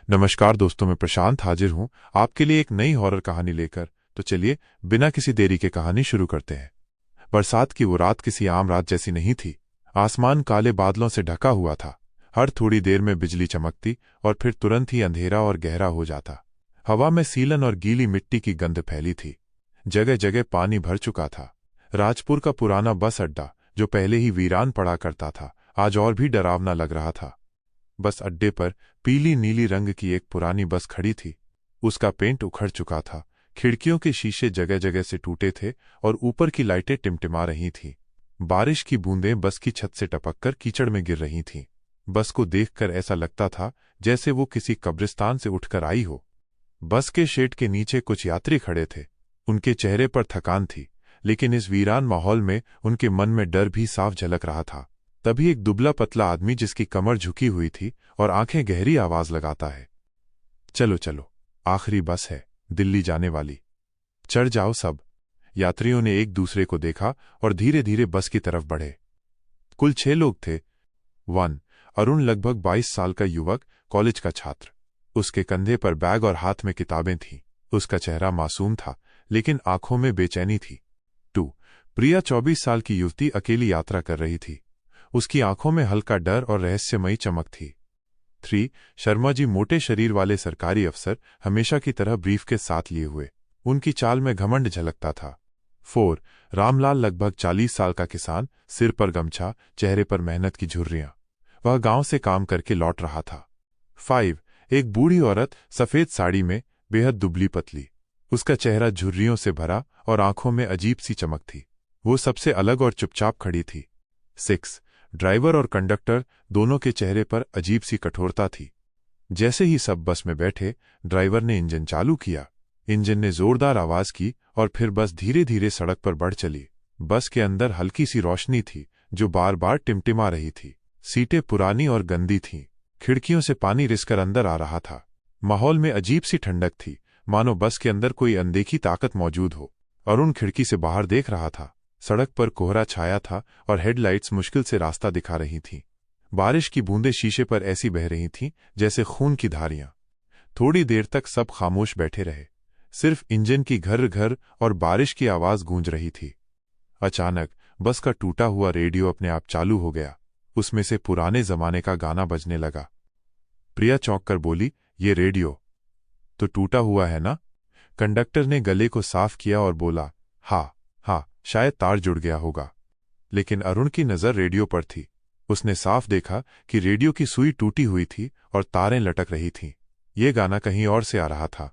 नमस्कार दोस्तों, मैं प्रशांत हाजिर हूं आपके लिए एक नई हॉरर कहानी लेकर। तो चलिए बिना किसी देरी के कहानी शुरू करते हैं। बरसात की वो रात किसी आम रात जैसी नहीं थी। आसमान काले बादलों से ढका हुआ था। हर थोड़ी देर में बिजली चमकती और फिर तुरंत ही अंधेरा और गहरा हो जाता। हवा में सीलन और गीली मिट्टी की गंध फैली थी। जगह जगह पानी भर चुका था। राजपुर का पुराना बस अड्डा, जो पहले ही वीरान पड़ा करता था, आज और भी डरावना लग रहा था। बस अड्डे पर पीली नीली रंग की एक पुरानी बस खड़ी थी। उसका पेंट उखड़ चुका था। खिड़कियों के शीशे जगह जगह से टूटे थे और ऊपर की लाइटें टिमटिमा रही थीं। बारिश की बूंदें बस की छत से टपककर कीचड़ में गिर रही थीं। बस को देखकर ऐसा लगता था जैसे वो किसी कब्रिस्तान से उठकर आई हो। बस के शेड के नीचे कुछ यात्री खड़े थे। उनके चेहरे पर थकान थी, लेकिन इस वीरान माहौल में उनके मन में डर भी साफ झलक रहा था। तभी एक दुबला पतला आदमी, जिसकी कमर झुकी हुई थी और आंखें गहरी, आवाज लगाता है, चलो चलो, आखिरी बस है, दिल्ली जाने वाली, चढ़ जाओ सब। यात्रियों ने एक दूसरे को देखा और धीरे धीरे बस की तरफ बढ़े। कुल 6 लोग थे। 1 अरुण, लगभग 22 साल का युवक, कॉलेज का छात्र। उसके कंधे पर बैग और हाथ में किताबें थीं। उसका चेहरा मासूम था, लेकिन आंखों में बेचैनी थी। 2 प्रिया, 24 साल की युवती, अकेली यात्रा कर रही थी। उसकी आंखों में हल्का डर और रहस्यमयी चमक थी। 3 शर्मा जी, मोटे शरीर वाले सरकारी अफसर, हमेशा की तरह ब्रीफ के साथ लिए हुए। उनकी चाल में घमंड झलकता था। 4 रामलाल, लगभग 40 साल का किसान, सिर पर गमछा, चेहरे पर मेहनत की झुर्रियां। वह गांव से काम करके लौट रहा था। 5 एक बूढ़ी औरत, सफेद साड़ी में, बेहद दुबली पतली। उसका चेहरा झुर्रियों से भरा और आंखों में अजीब सी चमक थी। वो सबसे अलग और चुपचाप खड़ी थी। 6 ड्राइवर और कंडक्टर, दोनों के चेहरे पर अजीब सी कठोरता थी। जैसे ही सब बस में बैठे, ड्राइवर ने इंजन चालू किया। इंजन ने जोरदार आवाज की और फिर बस धीरे धीरे सड़क पर बढ़ चली। बस के अंदर हल्की सी रोशनी थी, जो बार बार टिमटिमा रही थी। सीटें पुरानी और गंदी थीं। खिड़कियों से पानी रिसकर अंदर आ रहा था। माहौल में अजीब सी ठंडक थी, मानो बस के अंदर कोई अनदेखी ताकत मौजूद हो। अरुण खिड़की से बाहर देख रहा था। सड़क पर कोहरा छाया था और हेडलाइट्स मुश्किल से रास्ता दिखा रही थीं। बारिश की बूंदें शीशे पर ऐसी बह रही थीं जैसे खून की धारियां। थोड़ी देर तक सब खामोश बैठे रहे। सिर्फ इंजन की घर घर और बारिश की आवाज गूंज रही थी। अचानक बस का टूटा हुआ रेडियो अपने आप चालू हो गया। उसमें से पुराने जमाने का गाना बजने लगा। प्रिया चौंक कर बोली, ये रेडियो तो टूटा हुआ है ना? कंडक्टर ने गले को साफ किया और बोला, हाँ हाँ, शायद तार जुड़ गया होगा। लेकिन अरुण की नजर रेडियो पर थी। उसने साफ देखा कि रेडियो की सुई टूटी हुई थी और तारें लटक रही थीं। ये गाना कहीं और से आ रहा था।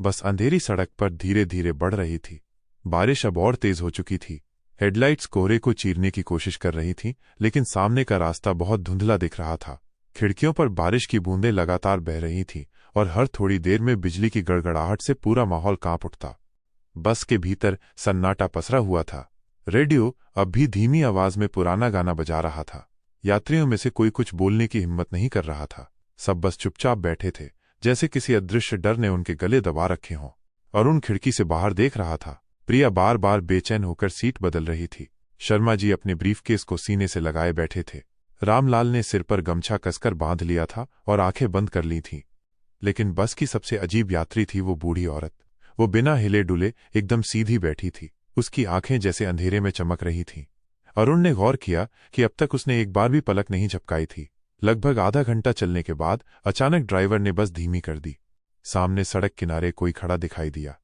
बस अंधेरी सड़क पर धीरे धीरे बढ़ रही थी। बारिश अब और तेज हो चुकी थी। हेडलाइट्स कोहरे को चीरने की कोशिश कर रही थीं, लेकिन सामने का रास्ता बहुत धुंधला दिख रहा था। खिड़कियों पर बारिश की बूंदें लगातार बह रही थीं और हर थोड़ी देर में बिजली की गड़गड़ाहट से पूरा माहौल कांप उठता। बस के भीतर सन्नाटा पसरा हुआ था। रेडियो अब भी धीमी आवाज में पुराना गाना बजा रहा था। यात्रियों में से कोई कुछ बोलने की हिम्मत नहीं कर रहा था। सब बस चुपचाप बैठे थे, जैसे किसी अदृश्य डर ने उनके गले दबा रखे हों। अरुण खिड़की से बाहर देख रहा था। प्रिया बार बार बेचैन होकर सीट बदल रही थी। शर्मा जी अपने ब्रीफकेस को सीने से लगाए बैठे थे। रामलाल ने सिर पर गमछा कसकर बांध लिया था और आंखें बंद कर ली थीं। लेकिन बस की सबसे अजीब यात्री थी वो बूढ़ी औरत। वो बिना हिले डुले एकदम सीधी बैठी थी। उसकी आंखें जैसे अंधेरे में चमक रही थीं। अरुण ने गौर किया कि अब तक उसने एक बार भी पलक नहीं झपकाई थी। लगभग आधा घंटा चलने के बाद अचानक ड्राइवर ने बस धीमी कर दी। सामने सड़क किनारे कोई खड़ा दिखाई दिया।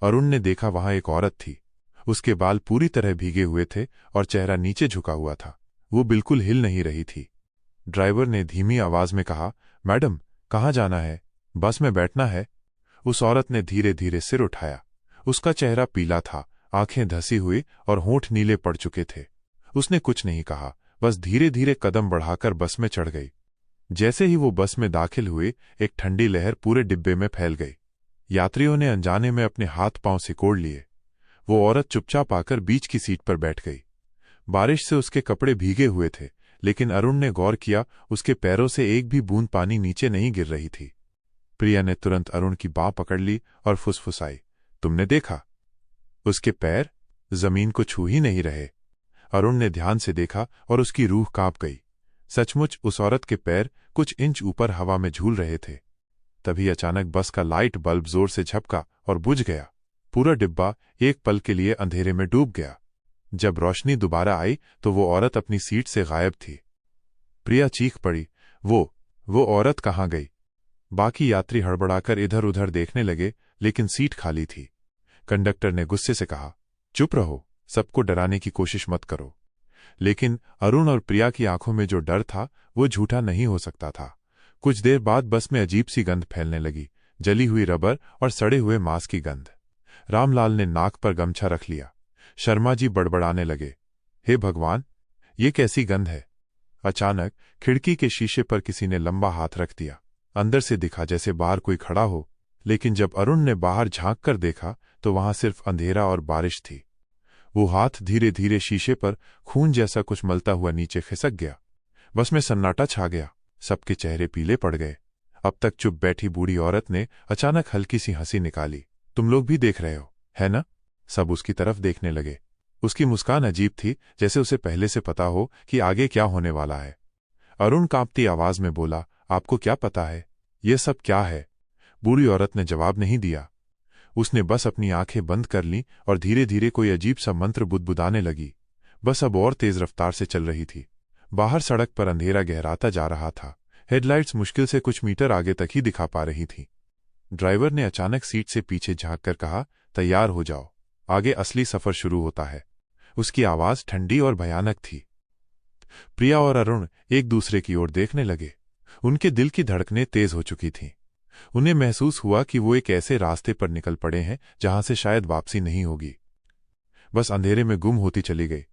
अरुण ने देखा, वहां एक औरत थी। उसके बाल पूरी तरह भीगे हुए थे और चेहरा नीचे झुका हुआ था। वो बिल्कुल हिल नहीं रही थी। ड्राइवर ने धीमी आवाज में कहा, मैडम, कहाँ जाना है? बस में बैठना है। उस औरत ने धीरे धीरे सिर उठाया। उसका चेहरा पीला था, आंखें धसी हुई और होंठ नीले पड़ चुके थे। उसने कुछ नहीं कहा, बस धीरे धीरे कदम बढ़ाकर बस में चढ़ गई। जैसे ही वो बस में दाखिल हुए, एक ठंडी लहर पूरे डिब्बे में फैल गई। यात्रियों ने अनजाने में अपने हाथ पांव सिकोड़ लिए। वो औरत चुपचाप आकर बीच की सीट पर बैठ गई। बारिश से उसके कपड़े भीगे हुए थे, लेकिन अरुण ने गौर किया, उसके पैरों से एक भी बूंद पानी नीचे नहीं गिर रही थी। प्रिया ने तुरंत अरुण की बांह पकड़ ली और फुसफुसाई, तुमने देखा? उसके पैर जमीन को छू ही नहीं रहे। अरुण ने ध्यान से देखा और उसकी रूह कांप गई। सचमुच उस औरत के पैर कुछ इंच ऊपर हवा में झूल रहे थे। तभी अचानक बस का लाइट बल्ब जोर से झपका और बुझ गया। पूरा डिब्बा एक पल के लिए अंधेरे में डूब गया। जब रोशनी दोबारा आई तो वो औरत अपनी सीट से गायब थी। प्रिया चीख पड़ी, वो औरत कहाँ गई? बाकी यात्री हड़बड़ाकर इधर उधर देखने लगे, लेकिन सीट खाली थी। कंडक्टर ने गुस्से से कहा, चुप रहो, सबको डराने की कोशिश मत करो। लेकिन अरुण और प्रिया की आंखों में जो डर था वो झूठा नहीं हो सकता था। कुछ देर बाद बस में अजीब सी गंध फैलने लगी, जली हुई रबर और सड़े हुए मांस की गंध। रामलाल ने नाक पर गमछा रख लिया। शर्मा जी बड़बड़ाने लगे, हे भगवान, ये कैसी गंध है? अचानक खिड़की के शीशे पर किसी ने लंबा हाथ रख दिया। अंदर से दिखा जैसे बाहर कोई खड़ा हो, लेकिन जब अरुण ने बाहर झांक कर देखा तो वहां सिर्फ अंधेरा और बारिश थी। वो हाथ धीरे धीरे शीशे पर खून जैसा कुछ मलता हुआ नीचे खिसक गया। बस में सन्नाटा छा गया। सबके चेहरे पीले पड़ गए। अब तक चुप बैठी बूढ़ी औरत ने अचानक हल्की सी हंसी निकाली। तुम लोग भी देख रहे हो, है ना? सब उसकी तरफ देखने लगे। उसकी मुस्कान अजीब थी, जैसे उसे पहले से पता हो कि आगे क्या होने वाला है। अरुण कांपती आवाज में बोला, आपको क्या पता है? ये सब क्या है? बूढ़ी औरत ने जवाब नहीं दिया। उसने बस अपनी आंखें बंद कर लीं और धीरे धीरे कोई अजीब सा मंत्र बुदबुदाने लगी। बस अब और तेज रफ्तार से चल रही थी। बाहर सड़क पर अंधेरा गहराता जा रहा था। हेडलाइट्स मुश्किल से कुछ मीटर आगे तक ही दिखा पा रही थीं। ड्राइवर ने अचानक सीट से पीछे झांक कर कहा, तैयार हो जाओ, आगे असली सफर शुरू होता है। उसकी आवाज ठंडी और भयानक थी। प्रिया और अरुण एक दूसरे की ओर देखने लगे। उनके दिल की धड़कनें तेज हो चुकी थीं। उन्हें महसूस हुआ कि वो एक ऐसे रास्ते पर निकल पड़े हैं जहां से शायद वापसी नहीं होगी। बस अंधेरे में गुम होती चली गई।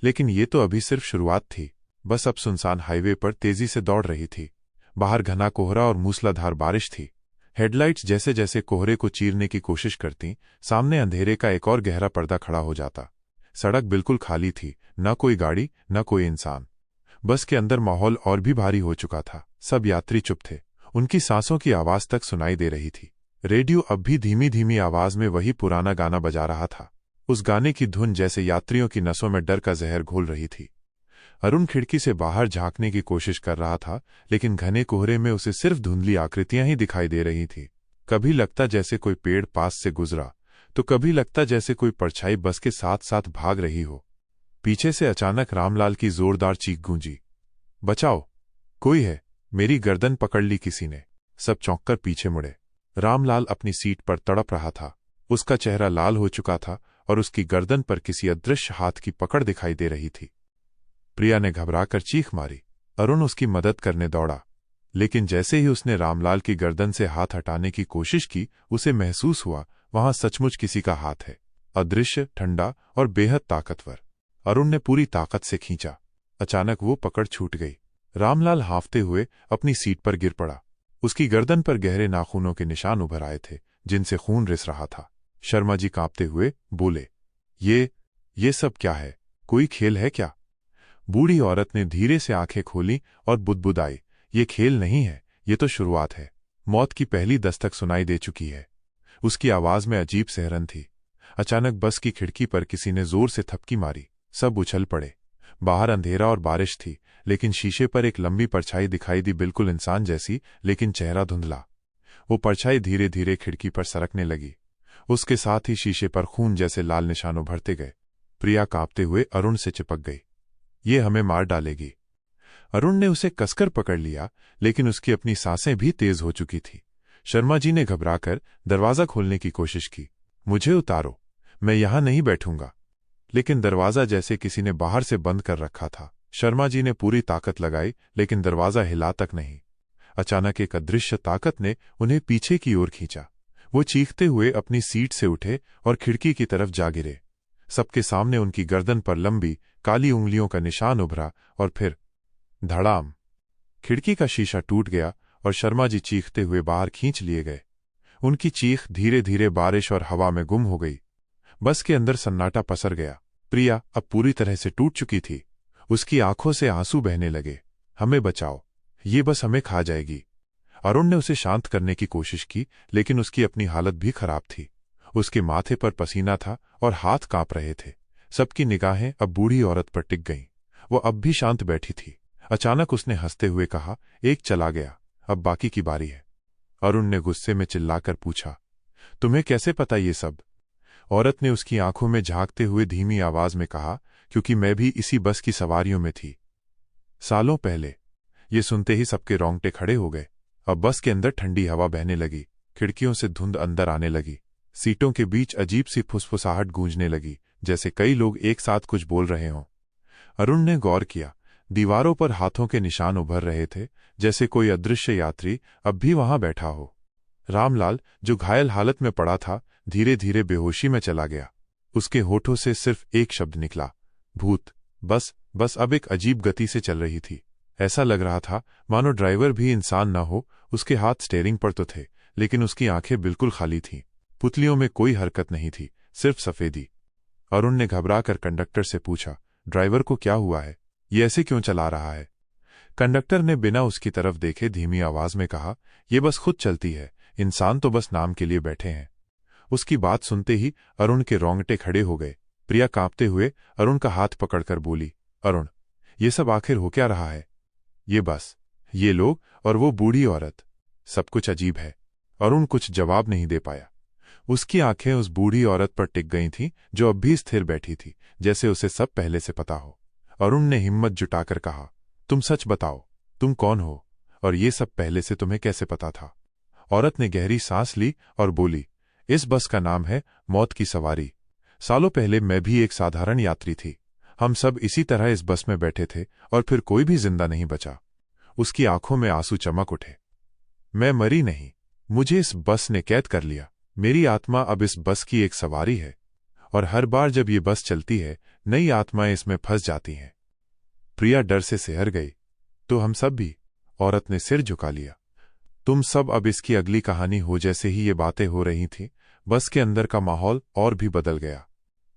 लेकिन ये तो अभी सिर्फ शुरुआत थी। बस अब सुनसान हाईवे पर तेजी से दौड़ रही थी। बाहर घना कोहरा और मूसलाधार बारिश थी। हेडलाइट्स जैसे जैसे कोहरे को चीरने की कोशिश करती, सामने अंधेरे का एक और गहरा पर्दा खड़ा हो जाता। सड़क बिल्कुल खाली थी, न कोई गाड़ी, न कोई इंसान। बस के अंदर माहौल और भी भारी हो चुका था। सब यात्री चुप थे। उनकी सांसों की आवाज तक सुनाई दे रही थी। रेडियो अब भी धीमी धीमी आवाज में वही पुराना गाना बजा रहा था। उस गाने की धुन जैसे यात्रियों की नसों में डर का जहर घोल रही थी। अरुण खिड़की से बाहर झांकने की कोशिश कर रहा था, लेकिन घने कोहरे में उसे सिर्फ धुंधली आकृतियां ही दिखाई दे रही थीं। कभी लगता जैसे कोई पेड़ पास से गुजरा, तो कभी लगता जैसे कोई परछाई बस के साथ साथ भाग रही हो। पीछे से अचानक रामलाल की जोरदार चीख गूंजी, बचाओ, कोई है! मेरी गर्दन पकड़ ली किसी ने। सब चौंककर पीछे मुड़े। रामलाल अपनी सीट पर तड़प रहा था। उसका चेहरा लाल हो चुका था और उसकी गर्दन पर किसी अदृश्य हाथ की पकड़ दिखाई दे रही थी। प्रिया ने घबराकर चीख मारी। अरुण उसकी मदद करने दौड़ा, लेकिन जैसे ही उसने रामलाल की गर्दन से हाथ हटाने की कोशिश की, उसे महसूस हुआ वहां सचमुच किसी का हाथ है, अदृश्य, ठंडा और बेहद ताकतवर। अरुण ने पूरी ताकत से खींचा। अचानक वो पकड़ छूट गई। रामलाल हांफते हुए अपनी सीट पर गिर पड़ा। उसकी गर्दन पर गहरे नाखूनों के निशान उभर आए थे, जिनसे खून रिस रहा था। शर्मा जी कांपते हुए बोले, ये सब क्या है? कोई खेल है क्या? बूढ़ी औरत ने धीरे से आंखें खोली और बुदबुदाई, ये खेल नहीं है, ये तो शुरुआत है। मौत की पहली दस्तक सुनाई दे चुकी है। उसकी आवाज में अजीब सिहरन थी। अचानक बस की खिड़की पर किसी ने जोर से थपकी मारी। सब उछल पड़े। बाहर अंधेरा और बारिश थी, लेकिन शीशे पर एक लंबी परछाई दिखाई दी, बिल्कुल इंसान जैसी, लेकिन चेहरा धुंधला। वो परछाई धीरे धीरे खिड़की पर सरकने लगी। उसके साथ ही शीशे पर खून जैसे लाल निशान उभरते गए। प्रिया कांपते हुए अरुण से चिपक गई। ये हमें मार डालेगी। अरुण ने उसे कसकर पकड़ लिया, लेकिन उसकी अपनी सांसें भी तेज हो चुकी थी। शर्मा जी ने घबराकर दरवाजा खोलने की कोशिश की। मुझे उतारो, मैं यहां नहीं बैठूंगा। लेकिन दरवाजा जैसे किसी ने बाहर से बंद कर रखा था। शर्मा जी ने पूरी ताकत लगाई, लेकिन दरवाजा हिला तक नहीं। अचानक एक अदृश्य ताकत ने उन्हें पीछे की ओर खींचा। वो चीखते हुए अपनी सीट से उठे और खिड़की की तरफ जा गिरे। सबके सामने उनकी गर्दन पर लंबी काली उंगलियों का निशान उभरा और फिर धड़ाम, खिड़की का शीशा टूट गया और शर्मा जी चीखते हुए बाहर खींच लिए गए। उनकी चीख धीरे धीरे बारिश और हवा में गुम हो गई। बस के अंदर सन्नाटा पसर गया। प्रिया अब पूरी तरह से टूट चुकी थी। उसकी आंखों से आंसू बहने लगे। हमें बचाओ, ये बस हमें खा जाएगी। अरुण ने उसे शांत करने की कोशिश की, लेकिन उसकी अपनी हालत भी खराब थी। उसके माथे पर पसीना था और हाथ कांप रहे थे। सबकी निगाहें अब बूढ़ी औरत पर टिक गईं। वो अब भी शांत बैठी थी। अचानक उसने हंसते हुए कहा, एक चला गया, अब बाकी की बारी है। अरुण ने गुस्से में चिल्लाकर पूछा, तुम्हें कैसे पता ये सब? औरत ने उसकी आंखों में झांकते हुए धीमी आवाज में कहा, क्योंकि मैं भी इसी बस की सवारियों में थी, सालों पहले। ये सुनते ही सबके रोंगटे खड़े हो गए। अब बस के अंदर ठंडी हवा बहने लगी, खिड़कियों से धुंध अंदर आने लगी, सीटों के बीच अजीब सी फुसफुसाहट गूंजने लगी, जैसे कई लोग एक साथ कुछ बोल रहे हों। अरुण ने गौर किया, दीवारों पर हाथों के निशान उभर रहे थे, जैसे कोई अदृश्य यात्री अब भी वहां बैठा हो। रामलाल, जो घायल हालत में पड़ा था, धीरे धीरे बेहोशी में चला गया। उसके होठों से सिर्फ एक शब्द निकला, भूत। बस अब एक अजीब गति से चल रही थी। ऐसा लग रहा था मानो ड्राइवर भी इंसान न हो। उसके हाथ स्टीयरिंग पर तो थे, लेकिन उसकी आंखें बिल्कुल खाली थीं। पुतलियों में कोई हरकत नहीं थी, सिर्फ सफेदी। अरुण ने घबराकर कंडक्टर से पूछा, ड्राइवर को क्या हुआ है? ये ऐसे क्यों चला रहा है? कंडक्टर ने बिना उसकी तरफ देखे धीमी आवाज में कहा, ये बस खुद चलती है, इंसान तो बस नाम के लिए बैठे हैं। उसकी बात सुनते ही अरुण के रोंगटे खड़े हो गए। प्रिया कांपते हुए अरुण का हाथ पकड़कर बोली, अरुण, ये सब आखिर हो क्या रहा है? ये बस, ये लोग और वो बूढ़ी औरत, सब कुछ अजीब है। अरुण कुछ जवाब नहीं दे पाया। उसकी आंखें उस बूढ़ी औरत पर टिक गई थीं, जो अब भी स्थिर बैठी थी, जैसे उसे सब पहले से पता हो। अरुण ने हिम्मत जुटाकर कहा, तुम सच बताओ, तुम कौन हो और ये सब पहले से तुम्हें कैसे पता था? औरत ने गहरी सांस ली और बोली, इस बस का नाम है मौत की सवारी। सालों पहले मैं भी एक साधारण यात्री थी। हम सब इसी तरह इस बस में बैठे थे और फिर कोई भी जिंदा नहीं बचा। उसकी आंखों में आंसू चमक उठे। मैं मरी नहीं, मुझे इस बस ने कैद कर लिया। मेरी आत्मा अब इस बस की एक सवारी है, और हर बार जब ये बस चलती है, नई आत्माएं इसमें फंस जाती हैं। प्रिया डर से सिहर गई। तो हम सब भी? औरत ने सिर झुका लिया। तुम सब अब इसकी अगली कहानी हो। जैसे ही ये बातें हो रही थीं, बस के अंदर का माहौल और भी बदल गया।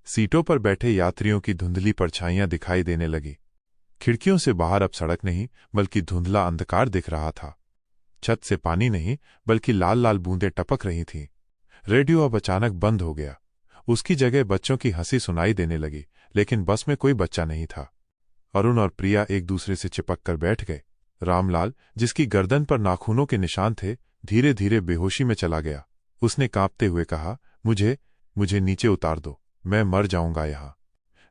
सीटों पर बैठे यात्रियों की धुंधली परछाइयां दिखाई देने लगी। खिड़कियों से बाहर अब सड़क नहीं, बल्कि धुंधला अंधकार दिख रहा था। छत से पानी नहीं, बल्कि लाल लाल बूंदें टपक रही थीं। रेडियो अब अचानक बंद हो गया। उसकी जगह बच्चों की हंसी सुनाई देने लगी, लेकिन बस में कोई बच्चा नहीं था। अरुण और प्रिया एक दूसरे से चिपक कर बैठ गए। रामलाल, जिसकी गर्दन पर नाखूनों के निशान थे, धीरे धीरे बेहोशी में चला गया। उसने कांपते हुए कहा, मुझे नीचे उतार दो, मैं मर जाऊंगा यहां।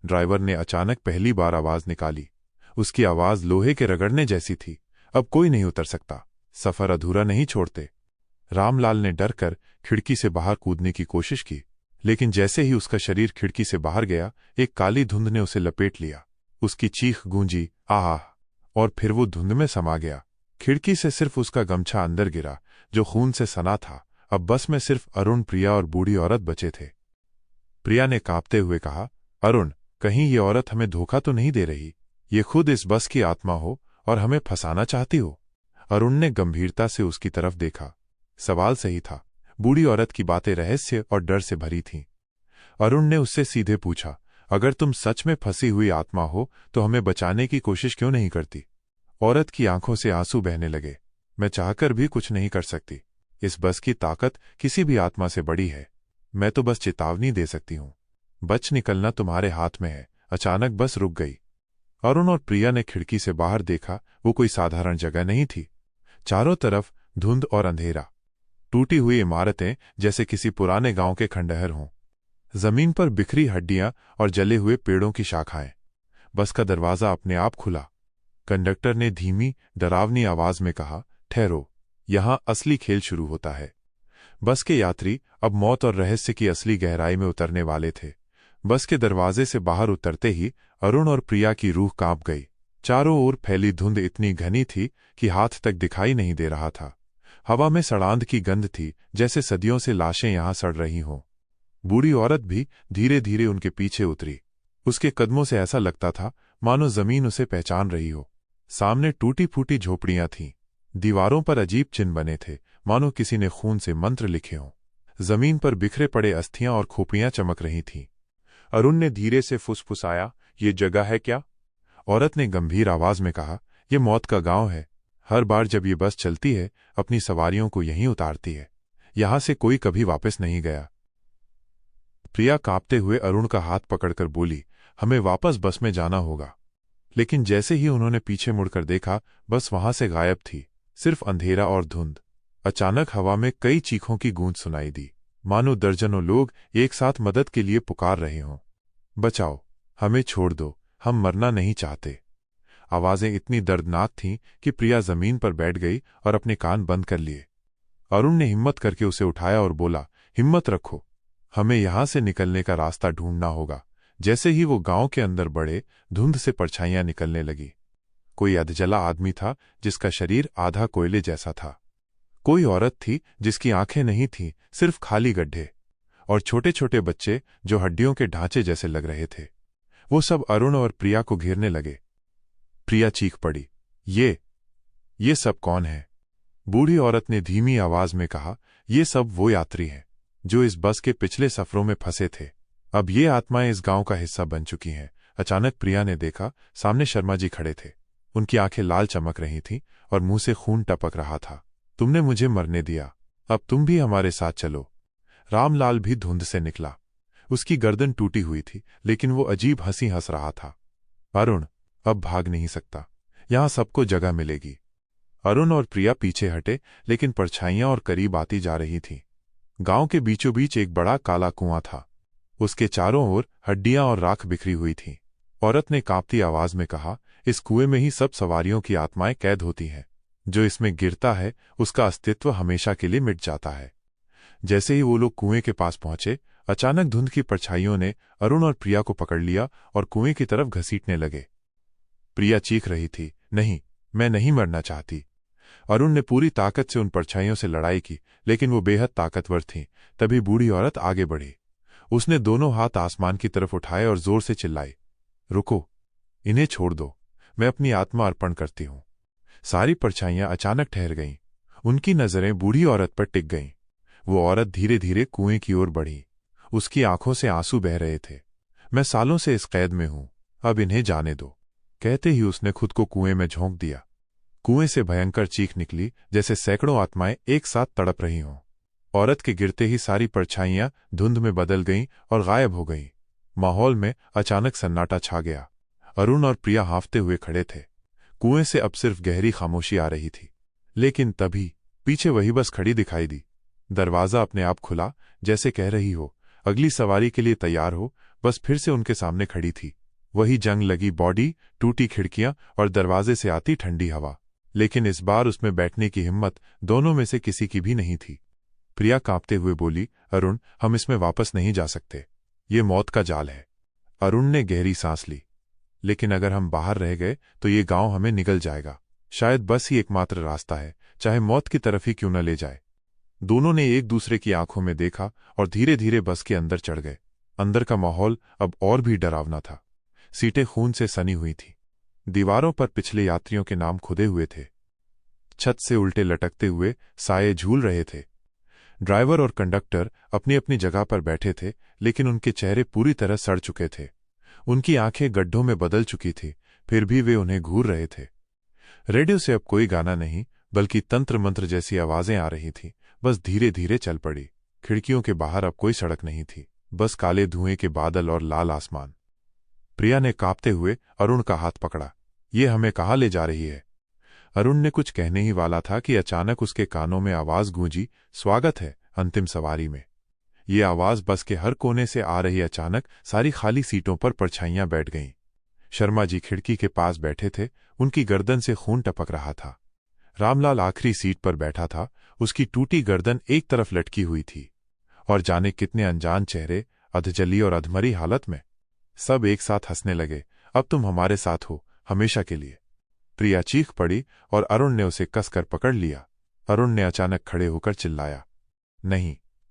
ड्राइवर ने अचानक पहली बार आवाज निकाली। उसकी आवाज लोहे के रगड़ने जैसी थी। अब कोई नहीं उतर सकता, सफर अधूरा नहीं छोड़ते। रामलाल ने डर कर खिड़की से बाहर कूदने की कोशिश की, लेकिन जैसे ही उसका शरीर खिड़की से बाहर गया, एक काली धुंध ने उसे लपेट लिया। उसकी चीख गूंजी, आह! और फिर वो धुंध में समा गया। खिड़की से सिर्फ उसका गमछा अंदर गिरा, जो खून से सना था। अब बस में सिर्फ अरुण, प्रिया और बूढ़ी औरत बचे थे। प्रिया ने कांपते हुए कहा, अरुण, कहीं ये औरत हमें धोखा तो नहीं दे रही? ये खुद इस बस की आत्मा हो और हमें फंसाना चाहती हो? अरुण ने गंभीरता से उसकी तरफ देखा। सवाल सही था। बूढ़ी औरत की बातें रहस्य और डर से भरी थीं। अरुण ने उससे सीधे पूछा, अगर तुम सच में फंसी हुई आत्मा हो, तो हमें बचाने की कोशिश क्यों नहीं करती? औरत की आंखों से आंसू बहने लगे। मैं चाहकर भी कुछ नहीं कर सकती। इस बस की ताकत किसी भी आत्मा से बड़ी है। मैं तो बस चेतावनी दे सकती हूं। बच निकलना तुम्हारे हाथ में है। अचानक बस रुक गई। अरुण और प्रिया ने खिड़की से बाहर देखा। वो कोई साधारण जगह नहीं थी। चारों तरफ धुंध और अंधेरा। टूटी हुई इमारतें, जैसे किसी पुराने गांव के खंडहर हों। जमीन पर बिखरी हड्डियां और जले हुए पेड़ों की शाखाएं। बस का दरवाजा अपने आप खुला। कंडक्टर ने धीमी, डरावनी आवाज में कहा, ठहरो, यहां असली खेल शुरू होता है। बस के यात्री अब मौत और रहस्य की असली गहराई में उतरने वाले थे। बस के दरवाजे से बाहर उतरते ही अरुण और प्रिया की रूह कांप गई। चारों ओर फैली धुंध इतनी घनी थी कि हाथ तक दिखाई नहीं दे रहा था। हवा में सड़ांध की गंध थी, जैसे सदियों से लाशें यहां सड़ रही हों। बूढ़ी औरत भी धीरे धीरे उनके पीछे उतरी। उसके कदमों से ऐसा लगता था मानो जमीन उसे पहचान रही हो। सामने टूटी फूटी झोपड़ियां थीं। दीवारों पर अजीब चिन्ह बने थे, मानो किसी ने खून से मंत्र लिखे हों। जमीन पर बिखरे पड़े अस्थियां और खोपड़ियां चमक रही थीं। अरुण ने धीरे से फुसफुसाया, ये जगह है क्या? औरत ने गंभीर आवाज में कहा, यह मौत का गांव है। हर बार जब ये बस चलती है, अपनी सवारियों को यहीं उतारती है। यहां से कोई कभी वापस नहीं गया। प्रिया कांपते हुए अरुण का हाथ पकड़कर बोली, हमें वापस बस में जाना होगा। लेकिन जैसे ही उन्होंने पीछे मुड़कर देखा, बस वहां से गायब थी। सिर्फ अंधेरा और धुंध। अचानक हवा में कई चीखों की गूंज सुनाई दी, मानो दर्जनों लोग एक साथ मदद के लिए पुकार रहे हों। बचाओ, हमें छोड़ दो, हम मरना नहीं चाहते। आवाजें इतनी दर्दनाक थीं कि प्रिया जमीन पर बैठ गई और अपने कान बंद कर लिए। अरुण ने हिम्मत करके उसे उठाया और बोला, हिम्मत रखो, हमें यहां से निकलने का रास्ता ढूंढना होगा। जैसे ही वो गांव के अंदर बढ़े, धुंध से परछाइयां निकलने लगी। कोई अधजला आदमी था जिसका शरीर आधा कोयले जैसा था। कोई औरत थी जिसकी आंखें नहीं थीं, सिर्फ खाली गड्ढे, और छोटे छोटे बच्चे जो हड्डियों के ढांचे जैसे लग रहे थे। वो सब अरुण और प्रिया को घेरने लगे। प्रिया चीख पड़ी, ये सब कौन है? बूढ़ी औरत ने धीमी आवाज में कहा, ये सब वो यात्री हैं जो इस बस के पिछले सफरों में फंसे थे। अब ये आत्माएं इस गांव का हिस्सा बन चुकी हैं। अचानक प्रिया ने देखा, सामने शर्मा जी खड़े थे। उनकी आंखें लाल चमक रही थीं और मुंह से खून टपक रहा था। तुमने मुझे मरने दिया, अब तुम भी हमारे साथ चलो। रामलाल भी धुंध से निकला। उसकी गर्दन टूटी हुई थी, लेकिन वो अजीब हंसी हंस रहा था। अरुण, अब भाग नहीं सकता, यहां सबको जगह मिलेगी। अरुण और प्रिया पीछे हटे, लेकिन परछाइयां और करीब आती जा रही थीं। गांव के बीचों बीच एक बड़ा काला कुआं था। उसके चारों ओर हड्डियां और राख बिखरी हुई थीं। औरत ने कांपती आवाज में कहा, इस कुएं में ही सब सवारियों की आत्माएं कैद होती हैं। जो इसमें गिरता है उसका अस्तित्व हमेशा के लिए मिट जाता है। जैसे ही वो लोग कुएं के पास पहुंचे, अचानक धुंध की परछाइयों ने अरुण और प्रिया को पकड़ लिया और कुएं की तरफ घसीटने लगे। प्रिया चीख रही थी, नहीं, मैं नहीं मरना चाहती। अरुण ने पूरी ताकत से उन परछाइयों से लड़ाई की, लेकिन वो बेहद ताकतवर थीं। तभी बूढ़ी औरत आगे बढ़ी। उसने दोनों हाथ आसमान की तरफ उठाए और जोर से चिल्लाई, रुको, इन्हें छोड़ दो, मैं अपनी आत्मा अर्पण करती हूं। सारी परछाइयां अचानक ठहर गईं। उनकी नजरें बूढ़ी औरत पर टिक गईं। वो औरत धीरे धीरे कुएं की ओर बढ़ी। उसकी आंखों से आंसू बह रहे थे। मैं सालों से इस कैद में हूं, अब इन्हें जाने दो। कहते ही उसने खुद को कुएं में झोंक दिया। कुएं से भयंकर चीख निकली, जैसे सैकड़ों आत्माएं एक साथ तड़प रही हों। औरत के गिरते ही सारी परछाइयां धुंध में बदल गईं और गायब हो गईं। माहौल में अचानक सन्नाटा छा गया। अरुण और प्रिया हांफते हुए खड़े थे। कुएं से अब सिर्फ गहरी खामोशी आ रही थी। लेकिन तभी पीछे वही बस खड़ी दिखाई दी। दरवाजा अपने आप खुला, जैसे कह रही हो, अगली सवारी के लिए तैयार हो। बस फिर से उनके सामने खड़ी थी। वही जंग लगी बॉडी, टूटी खिड़कियां और दरवाजे से आती ठंडी हवा। लेकिन इस बार उसमें बैठने की हिम्मत दोनों में से किसी की भी नहीं थी। प्रिया कांपते हुए बोली, अरुण, हम इसमें वापस नहीं जा सकते। ये मौत का जाल है। अरुण ने गहरी सांस ली। लेकिन अगर हम बाहर रह गए तो ये गांव हमें निगल जाएगा। शायद बस ही एकमात्र रास्ता है, चाहे मौत की तरफ ही क्यों न ले जाए। दोनों ने एक दूसरे की आंखों में देखा और धीरे धीरे बस के अंदर चढ़ गए। अंदर का माहौल अब और भी डरावना था। सीटें खून से सनी हुई थीं। दीवारों पर पिछले यात्रियों के नाम खुदे हुए थे। छत से उल्टे लटकते हुए साये झूल रहे थे। ड्राइवर और कंडक्टर अपनी अपनी जगह पर बैठे थे, लेकिन उनके चेहरे पूरी तरह सड़ चुके थे। उनकी आंखें गड्ढों में बदल चुकी थी, फिर भी वे उन्हें घूर रहे थे। रेडियो से अब कोई गाना नहीं, बल्कि तंत्र मंत्र जैसी आवाजें आ रही थीं। बस धीरे धीरे चल पड़ी। खिड़कियों के बाहर अब कोई सड़क नहीं थी, बस काले धुएं के बादल और लाल आसमान। प्रिया ने कांपते हुए अरुण का हाथ पकड़ा। ये हमें कहाँ ले जा रही है? अरुण ने कुछ कहने ही वाला था कि अचानक उसके कानों में आवाज गूंजी, स्वागत है अंतिम सवारी में। ये आवाज बस के हर कोने से आ रही। अचानक सारी खाली सीटों पर परछाइयां बैठ गईं। शर्मा जी खिड़की के पास बैठे थे। उनकी गर्दन से खून टपक रहा था। रामलाल आखिरी सीट पर बैठा था। उसकी टूटी गर्दन एक तरफ लटकी हुई थी। और जाने कितने अनजान चेहरे, अधजली और अधमरी हालत में। सब एक साथ हंसने लगे। अब तुम हमारे साथ हो, हमेशा के लिए। प्रिया चीख पड़ी और अरुण ने उसे कसकर पकड़ लिया। अरुण ने अचानक खड़े होकर चिल्लाया, नहीं,